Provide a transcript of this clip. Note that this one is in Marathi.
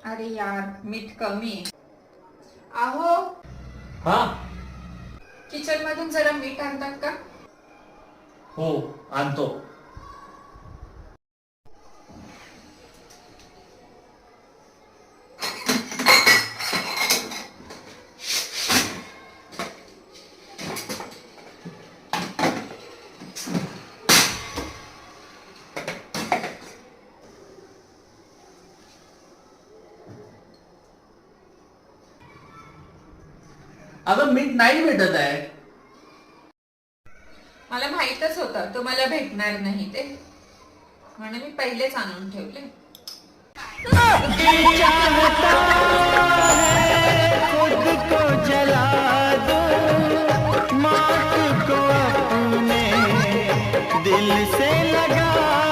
अरे यार मीठ कमी आहे. अहो हा. किचन मधून जरा मीठ आणतात का? हो आणतो. अगं मीठ नाही भेटत आहे. मला माहितच होतं तुम्हाला भेटणार नाही ते, म्हणून मी पहिलेच आणून ठेवले.